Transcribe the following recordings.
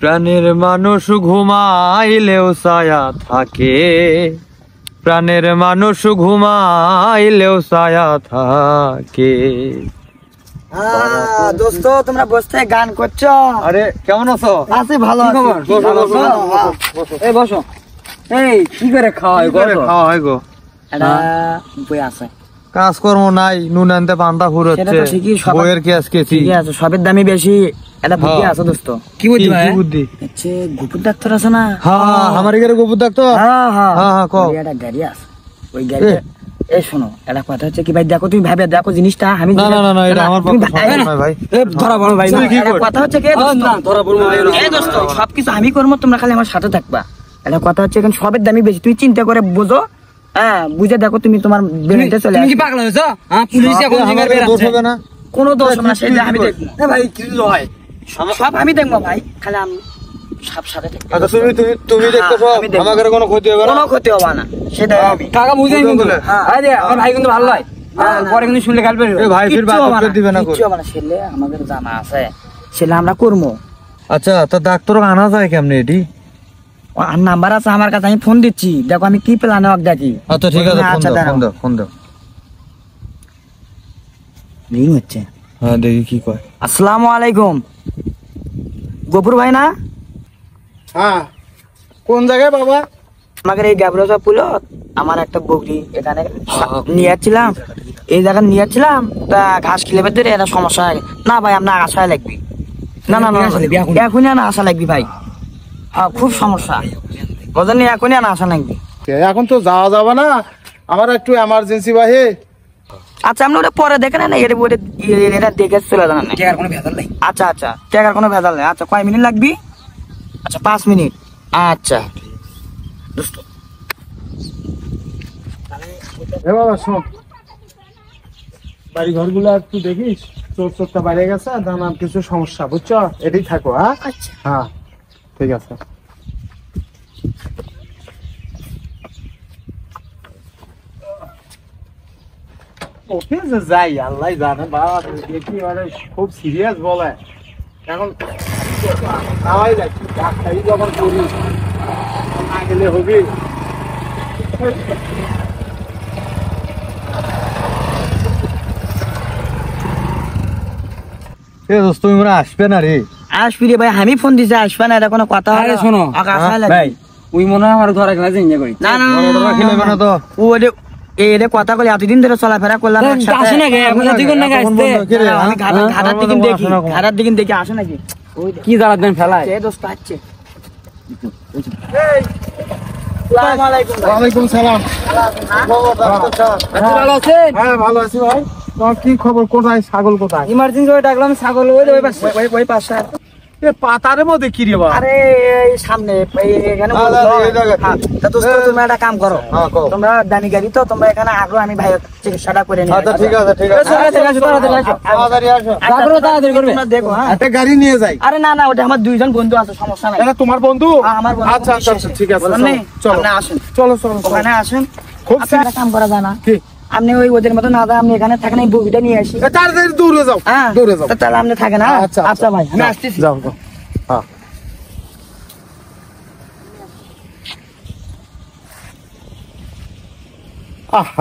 প্রাণের মানুষ ঘুমাইলেও ছায়া থাকে, প্রাণের মানুষ ঘুমাইলেও ছায়া থাকে। দোস্ত তোমরা বসে গান করছো? আরে কেমন আছো? আছি ভালো। এই বসো। এই কি করে খাওয়া হয় গো? এটা বই আছে, কাজকর্ম নাই, নুন আনতে পান্তা ফুর হচ্ছে, বইয়ের কেস কেছি, ঠিক আছে, সবের দামই বেশি। এটা বুদ্ধি আছে দোস্ত। কি বুদ্ধি ভাই? বুদ্ধি হচ্ছে গোপুর ডাক্তার আছে না? হ্যাঁ, আমার এখানে গোপুর ডাক্তার। হ্যাঁ হ্যাঁ হ্যাঁ, কও। একটা গাড়ি আছে, ওই গাড়ি। এই শোনো, এটা কথা হচ্ছে কি ভাই, দেখো তুমি ভাবে দেখো জিনিসটা। আমি না না না, এটা আমার পক্ষে সম্ভব নয় ভাই। ধরা বলো ভাই, কথা হচ্ছে কি ধরা বলো এই দোস্ত, সবকিছু আমি করবো, তোমরা খালি আমার সাথে থাকবা। এটা কথা হচ্ছে এখন সবের দামই বেশি, তুই চিন্তা করে বুঝো। হ্যাঁ, বুঝে দেখো, তুমি তোমার বেনিতে চলে আসবে। তুমি কি পাগল হয়েছো? হ্যাঁ, পুলিশ এখন জিগার বের আছে। না কোনো দোষ না, সেটা আমি দেখবো। এ ভাই কি হয়? সব আমি দেখবো ভাই, খালি আমি সব সাথে থাকবো। আচ্ছা তুমি দেখতে সব, আমাদের কোনো ক্ষতি হবে না? কোনো ক্ষতি হবে না, সেটা আমি কাকা বুঝেই কিন্তু। আরে আমার ভাই কিন্তু ভালো হয়, পরে কিন্তু শুনলে গাল বেরবে। এ ভাই ফির বাদ করে দিবে না? কিচ্ছু হবে না, সেলে আমাদের জানা আছে, সেলে আমরা করবো। আচ্ছা, তো ডাক্তার আনা যায় কেমনে এটি? আর নাম্বার আছে আমার কাছে, আমি ফোন দিচ্ছি, দেখো আমি কি প্ল্যানে দেখি। আচ্ছা ঠিক আছে, আচ্ছা, ফোন দাও। রিং হচ্ছে। হ্যাঁ, দেখি কি কয়। আসসালামু আলাইকুম, গফুর ভাই না? হ্যাঁ, কোন জায়গায় বাবা? আমাদের এই গাবরসা পুলত আমার একটা বকরি এখানে নিয়ে যাচ্ছিলাম, এই জায়গায় নিয়ে যাচ্ছিলাম, তা ঘাস খেলে বেঁধে এটা সমস্যা হয় না ভাই, আপনার আশায় লাগবে। না না না, এখনই আনা আশা লাগবে ভাই। হ্যাঁ, খুব সমস্যা, বুঝলেন, এখনই আনা আশা লাগবে। এখন তো যাওয়া যাবে না, আমার একটু এমার্জেন্সি ভাই। আচ্ছা, আপনি ওটা পরে দেখেন না, এটা দেখে চলে যান। টাকার কোনো ভেজাল নাই। আচ্ছা আচ্ছা, টাকার কোনো ভেজাল নেই। আচ্ছা, কয় মিনিট লাগবে? আচ্ছা, 5 মিনিট। আচ্ছা দোস্ত, এ বাবা শোন, বাড়ি ঘরগুলো একটু দেখিস, চোরটা বাইরে গেছে, নানান কিছু সমস্যা, বুঝছো? এটাই থাকো। হ্যাঁ আচ্ছা হ্যাঁ, ঠিক আছে। ওকে যে যাই, আল্লাহ জানে বাবা, দেখি মানে খুব সিরিয়াস বলে এখন। নামাই যাচ্ছি, ডাক্তারি যখন করি না গেলে হবি। এ দোস্ত, তুমি মনে হয় আসবে না রে? আসবি রে ভাই, আমি ফোন দিছি, আসবে না, এটা কোনো কথা হয়? আরে শোনো ভাই, ওই মনে হয় আমার ঘরে ক্লাসে ইঞ্জয় করি। না না ওরা খেলে না তো। এরে কথা বলে এতদিন ধরে চলাফেরা করলাম একসাথে। আসে নাকি এখন? এতক্ষণ নাকি আসতে? আমি ঘাটার দিকে দেখি, ঘাটার দিকে দেখি আসে নাকি। কি জ্বালাত দেন ফেলায়? এ দোস্ত আসছে। আসসালামু আলাইকুম ভাই। ওয়ালাইকুম সালাম। আপনি ভালো আছেন? হ্যাঁ ভালো আছি ভাই। তোমার কি খবর? কোথায় ছাগল? কোথায়? ইমার্জেন্সি হয়ে ডাকলাম, ছাগল ওই পাশে। ওই পাশে। এ পাতারের মধ্যে কি রে বাবা? আরে এই সামনে এখানে। হ্যাঁ, তা দোস্ত, তুমি একটা কাম করো, হ্যাঁ, কও। তোমরা দামি গাড়ি তো, তোমরা এখানে আগো, আমি ভাই চিকিৎসাটা করে নিই। আচ্ছা ঠিক আছে, ঠিক আছে, তাড়াতাড়ি আসো, তাড়াতাড়ি আসো। তাড়াতাড়ি আসো। তাড়াতাড়ি তাড়াতাড়ি করবে। তোমরা দেখো। হ্যাঁ, একটা গাড়ি নিয়ে যাই। আরে না না, ওটা আমার দুইজন বন্ধু আছে, সমস্যা নাই। এটা তোমার বন্ধু? হ্যাঁ, আমার বন্ধু। আচ্ছা আচ্ছা আচ্ছা, ঠিক আছে, বলেন নাই? চলো আপনি আসেন, চলো চলো চলো। ওখানে আসেন। খুব আপনি একটা কাম করা যায় না? কি? আপনি ওই ওদের মতো না যায়, আপনি এখানে থাকেন, এই বগিটা নিয়ে আসি। এ, তাড়াতাড়ি দৌড়ে যাও, হ্যাঁ, দৌড়ে যাও। তা তাহলে আপনি থাকেন। হ্যাঁ, আচ্ছা, আচ্ছা ভাই, আমি আসতেছি। যাও যাও। হ্যাঁ,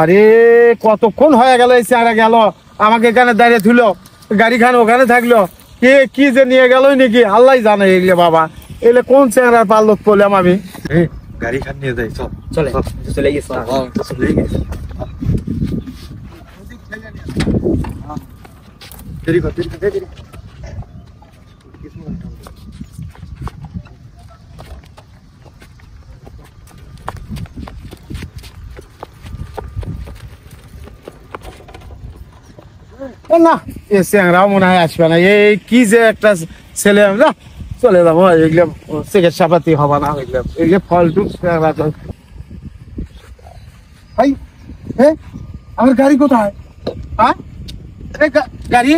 আরে কতক্ষণ হয়ে গেল, এই চেহারা গেল, আমাকে এখানে দাঁড়িয়ে থুল, গাড়ি খান ওখানে থাকলো, কে কি যে নিয়ে গেল নাকি আল্লাহ জানে। এগুলো বাবা, এগুলো কোন চেহারার পাল্লত পড়লাম আমি। গাড়ি খান নিয়ে যাই, চল। চলে চলে গেছে। চলে গেছে। দেরি কর, দেরি কর, দেরি কর। না, এ চেংরাও মনে হয় আসবে না। এই কি যে একটা ছেলে, না চলে যাবো, এগুলো চিকিৎসা পাতি হবা না, এগুলো ফলটু চেংরা। ভাই, আমার গাড়ি কোথায়? হ্যাঁ, গাড়ি,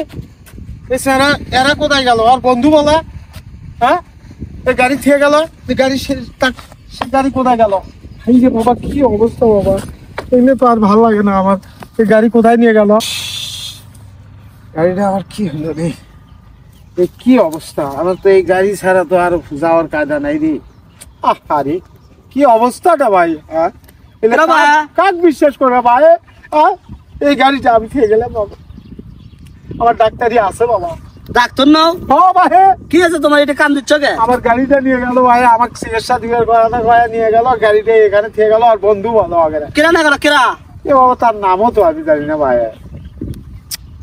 এই চেংরা এরা কোথায় গেল? আর বন্ধু বলা, হ্যাঁ, এই গাড়ি থেকে গেল, গাড়ি সে গাড়ি কোথায় গেল? এই যে বাবা, কি অবস্থা বাবা, এগুলো তো আর ভালো লাগে না আমার। এই গাড়ি কোথায় নিয়ে গেল? গাড়িটা আমার কি হলো রে? এ কি অবস্থা, আমার তো এই গাড়ি ছাড়া তো আর যাওয়ার কায়দা নাই রে। আরে কি অবস্থাটা ভাই, হ্যাঁ এলে এরা ভাই। কাক বিশ্বাস করে ভাই, হ্যাঁ এই গাড়িটা আমি খেয়ে গেলাম বাবা, আমার ডাক্তারি আছে বাবা। ডাক্তার নাও হ্যাঁ ভাই, কি আছে তোমার, এটা কান দিচ্ছ কে? আমার গাড়িটা নিয়ে গেল ভাই, আমার চিকিৎসা দিকে নিয়ে গেল, গাড়িটা এখানে থেকে গেল, আর বন্ধু বলো আগে কেরা না করো কেরা? এ বাবা তার নামও তো আমি জানি না ভাই,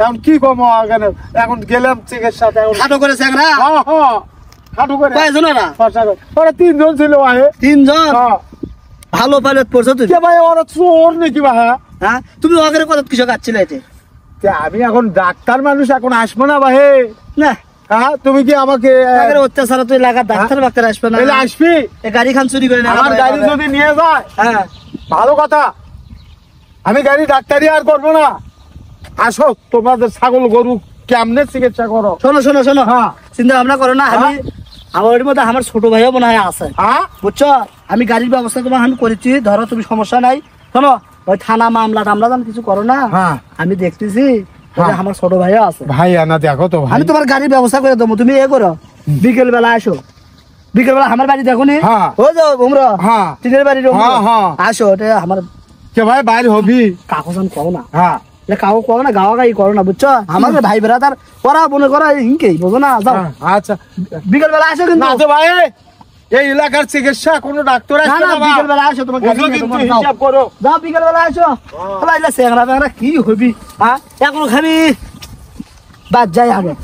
এখন কি কমো এখানে, এখন গেলাম চিকিৎসাতে, এখন খাটো করে স্যাংরা খাটু করে কয়জন ওরা? খরচা করে ওরা 3 জন ছিল ভাই। তিনজন? হ্যাঁ। ভালো পাইলট পড়ছো তুমি? কে ভাই ওরা চোর নাকি ভাই? হ্যাঁ তুমি ওদের কথা কিসব কাটছিলে এতে? কে আমি এখন ডাক্তার মানুষ, এখন আসবো না ভাই? না হ্যাঁ তুমি কি আমাকে আগের অত্যাচার তুই লাগা ডাক্তার বাক্তার আসবে না? এলে আসবি? এই গাড়ি খান চুরি করে না আমার গাড়ি যদি নিয়ে যায় হ্যাঁ ভালো কথা, আমি গাড়ি ডাক্তারি আর করবো না। আসো তোমাদের ছাগল গরু কেমনে চিকিৎসা করো। শোনো শোনো শোনো, হ্যাঁ চিন্তা ভাবনা করো না। আমি আমার ওর মধ্যে আমার ছোট ভাইও মনে হয় আছে, হ্যাঁ বুঝছো? আমি গাড়ির ব্যবস্থা তোমার আমি করেছি, ধরো তুমি সমস্যা নাই। শোনো ওই থানা মামলা টামলা আমি কিছু করো না, হ্যাঁ আমি দেখতেছি হ্যাঁ। আমার ছোট ভাইও আছে। ভাই আনা দেখো তো ভাই, আমি তোমার গাড়ির ব্যবস্থা করে দেবো, তুমি এ করো বিকেল বেলা আসো, বিকেল বেলা আমার বাড়ি দেখো নি, হ্যাঁ। ও যাও তোমরা হ্যাঁ টিনের বাড়ির হ্যাঁ, হ্যাঁ। আসো, ওটা আমার কে ভাই বাইরে হবি? কাগজ আমি করো না, হ্যাঁ কাউ করো না, গাওয়া গাই করো না, বুঝছো? আমার ভাই বেড়াতার ওরা মনে করো হিংকেই, বুঝো না? যাও আচ্ছা বিকেল বেলা আসো কিন্তু। না তো ভাই, এই এলাকার চিকিৎসা কোনো ডাক্তার না আসবে না না ভাই। বিকেল বেলা আসো, তোমার গাড়ি বুঝলো নিয়ে কিন্তু তোমার যাও। হিসাব করো। যাও বিকেল বেলা আসো। এলা চেংরা বেংরা কি হবি, হ্যাঁ এখন খাবি বাদ যাই আগে।